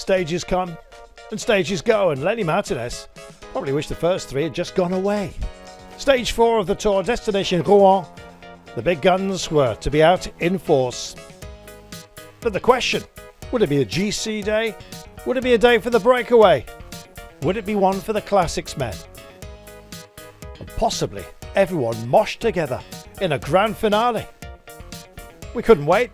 Stages come and stages go, and Lenny Martinez probably wished the first three had just gone away. Stage 4 of the Tour, destination Rouen. The big guns were to be out in force. But the question, would it be a GC day? Would it be a day for the breakaway? Would it be one for the classics men? And possibly everyone moshed together in a grand finale. We couldn't wait.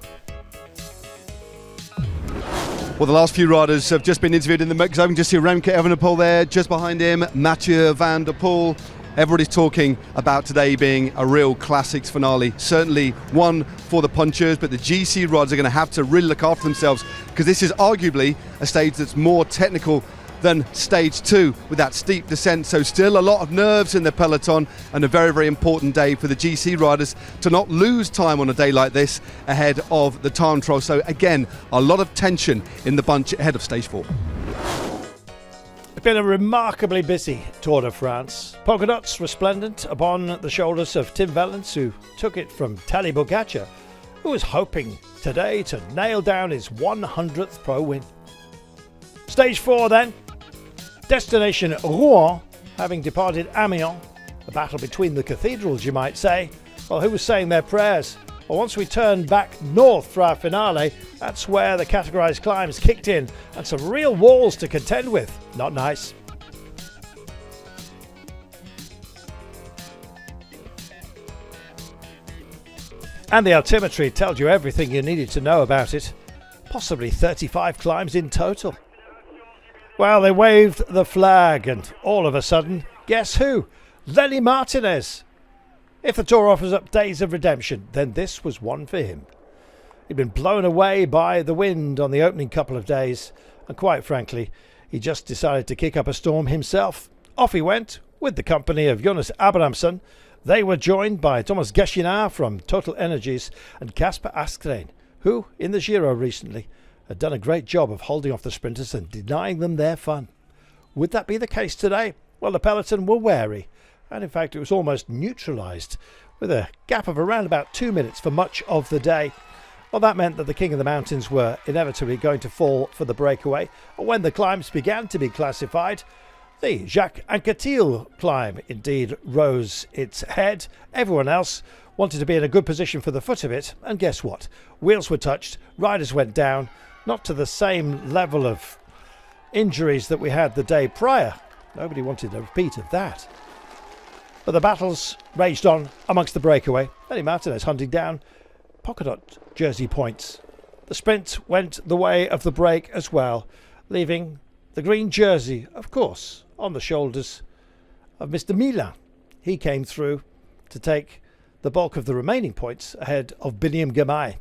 Well, the last few riders have just been interviewed in the mix. I can just see Remke Evenepoel there, just behind him, Mathieu van der Poel. Everybody's talking about today being a real classics finale. Certainly one for the punchers, but the GC riders are going to have to really look after themselves, because this is arguably a stage that's more technical than stage 2 with that steep descent. So still a lot of nerves in the peloton, and a very, very important day for the GC riders to not lose time on a day like this ahead of the time trial. So again, a lot of tension in the bunch ahead of stage 4. It's been a remarkably busy Tour de France. Pogacar resplendent upon the shoulders of Tim Wellens, who took it from Tadej Pogacar, who was hoping today to nail down his 100th pro win. Stage 4 then, destination Rouen, having departed Amiens, the battle between the cathedrals you might say. Well, who was saying their prayers? Well, once we turned back north for our finale, that's where the categorised climbs kicked in, and some real walls to contend with. Not nice. And the altimetry told you everything you needed to know about it. Possibly 35 climbs in total. Well, they waved the flag, and all of a sudden, guess who? Lenny Martinez. If the Tour offers up days of redemption, then this was one for him. He'd been blown away by the wind on the opening couple of days, and quite frankly, he just decided to kick up a storm himself. Off he went, with the company of Jonas Abrahamsson. They were joined by Thomas Geshinard from Total Energies and Casper Asgreen, who, in the Giro recently, had done a great job of holding off the sprinters and denying them their fun. Would that be the case today? Well, the peloton were wary, and in fact it was almost neutralised, with a gap of around about 2 minutes for much of the day. Well, that meant that the King of the Mountains were inevitably going to fall for the breakaway, and when the climbs began to be classified, the Jacques Anquetil climb indeed rose its head. Everyone else wanted to be in a good position for the foot of it, and guess what? Wheels were touched, riders went down, not to the same level of injuries that we had the day prior. Nobody wanted a repeat of that. But the battles raged on amongst the breakaway. Lenny Martinez hunting down Pogacar jersey points. The sprint went the way of the break as well, leaving the green jersey, of course, on the shoulders of Mr. Milan. He came through to take the bulk of the remaining points ahead of Biniam Girmay.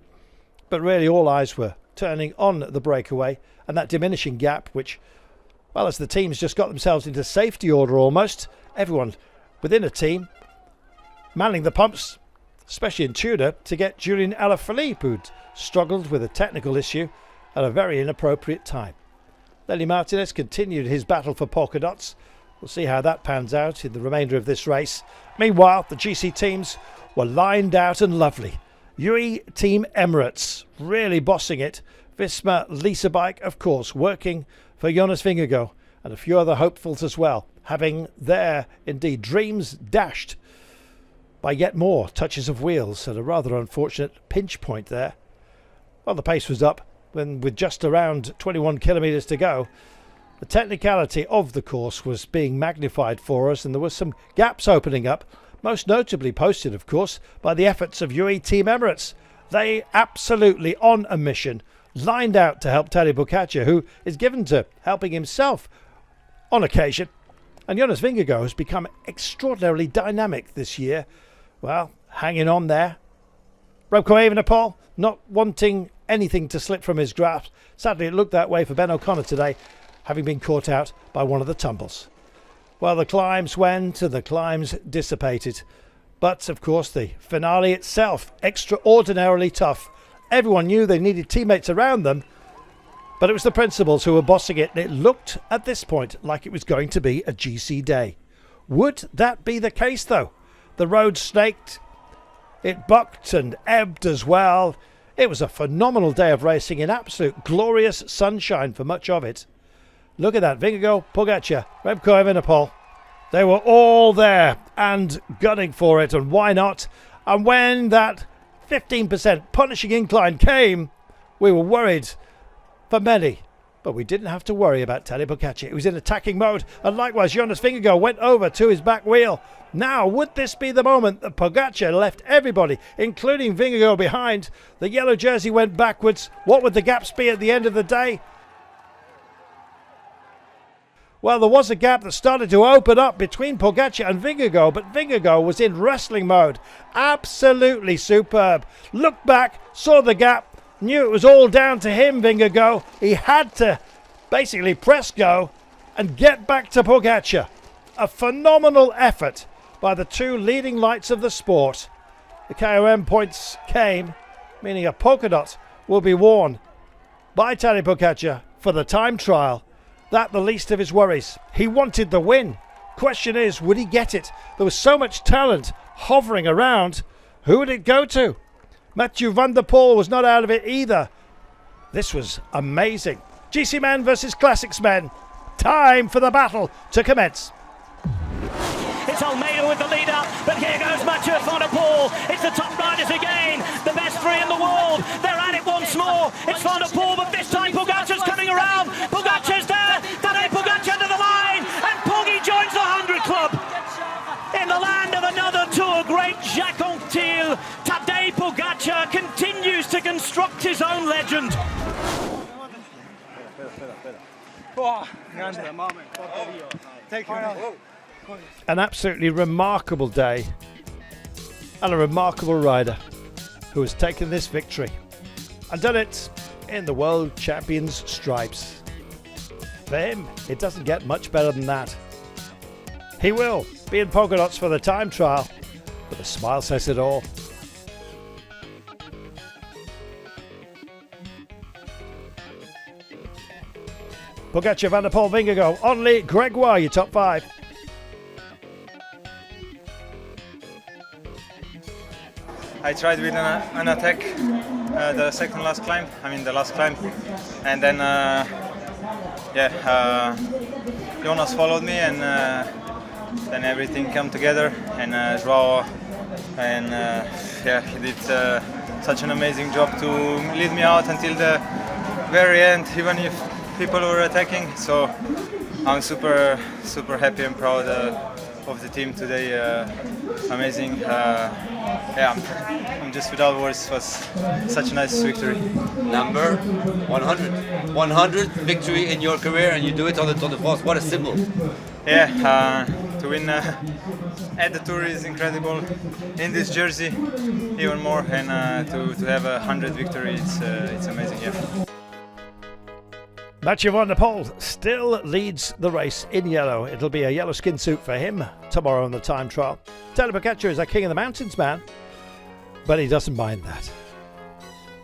But really all eyes were turning on the breakaway and that diminishing gap, which, well, as the teams just got themselves into safety order almost, everyone within a team manning the pumps, especially in Tudor, to get Julian Alaphilippe, who'd struggled with a technical issue at a very inappropriate time. Lenny Martinez continued his battle for Pogacar. We'll see how that pans out in the remainder of this race. Meanwhile, the GC teams were lined out and lovely. UE Team Emirates really bossing it. Visma Lisa Bike, of course, working for Jonas Vingegaard and a few other hopefuls as well, having their, indeed, dreams dashed by yet more touches of wheels at a rather unfortunate pinch point there. Well, the pace was up when, with just around 21 kilometres to go, the technicality of the course was being magnified for us, and there were some gaps opening up, most notably posted, of course, by the efforts of UE Team Emirates. They absolutely on a mission, lined out to help Tadej Pogacar, who is given to helping himself on occasion. And Jonas Vingegaard has become extraordinarily dynamic this year. Well, hanging on there. Remco Evenepoel not wanting anything to slip from his grasp. Sadly, it looked that way for Ben O'Connor today, having been caught out by one of the tumbles. Well, the climbs went and the climbs dissipated. But, of course, the finale itself, extraordinarily tough. Everyone knew they needed teammates around them, but it was the principals who were bossing it, and it looked at this point like it was going to be a GC day. Would that be the case, though? The road snaked, it bucked and ebbed as well. It was a phenomenal day of racing in absolute glorious sunshine for much of it. Look at that, Vingegaard, Pogacar, Remco Evenepoel. They were all there and gunning for it, and why not? And when that 15% punishing incline came, we were worried for many. But we didn't have to worry about Tadej Pogacar. He was in attacking mode, and likewise Jonas Vingegaard went over to his back wheel. Now, would this be the moment that Pogacar left everybody, including Vingegaard, behind? The yellow jersey went backwards. What would the gaps be at the end of the day? Well, there was a gap that started to open up between Pogacar and Vingegaard, but Vingegaard was in wrestling mode. Absolutely superb. Looked back, saw the gap, knew it was all down to him, Vingegaard. He had to basically press go and get back to Pogacar. A phenomenal effort by the two leading lights of the sport. The KOM points came, meaning a polka dot will be worn by Tadej Pogacar for the time trial. That the least of his worries. He wanted the win. Question is, would he get it? There was so much talent hovering around. Who would it go to? Mathieu van der Poel was not out of it either. This was amazing. GC men versus Classics men. Time for the battle to commence. It's Almeida with the lead up, but here goes Mathieu van der Poel. It's the top riders again, the best three in the world. They're at it once more. It's van der Poel, but this time Pogacar's coming around. Pogacar's there, Tadej Pogacar to the line, and Poggy joins the 100 Club. In the land of another Tour great Jacques Anquetil, Tadej Pogacar continues to construct his own legend. An absolutely remarkable day and a remarkable rider who has taken this victory and done it in the World Champions stripes. For him, it doesn't get much better than that. He will be in polka dots for the time trial, but the smile says it all. Pogacar, Van der Poel, Vingegaard, Onley, Gregoire, your top five. I tried with an attack the second last climb, the last climb, and then Jonas followed me, and then everything came together, and Joao, and he did such an amazing job to lead me out until the very end, even if people were attacking. So I'm super happy and proud of the team today. Amazing. I'm just without words. It was such a nice victory. Number 100. 100 victory in your career, and you do it on the Tour de France. What a symbol. Yeah, to win at the Tour is incredible. In this jersey, even more, and to have 100 victory, it's amazing. Yeah. Mathieu van der Poel still leads the race in yellow. It'll be a yellow skin suit for him tomorrow on the time trial. Tadej Pogacar is our King of the Mountains man, but he doesn't mind that.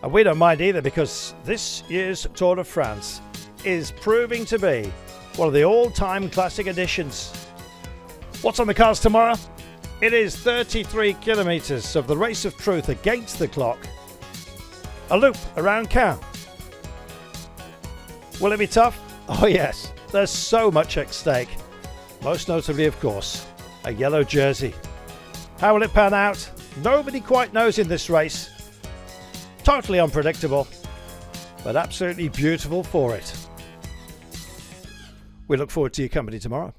And we don't mind either, because this year's Tour de France is proving to be one of the all-time classic editions. What's on the cards tomorrow? It is 33 kilometres of the race of truth against the clock. A loop around Caen. Will it be tough? Oh yes, there's so much at stake. Most notably, of course, a yellow jersey. How will it pan out? Nobody quite knows in this race. Totally unpredictable, but absolutely beautiful for it. We look forward to your company tomorrow.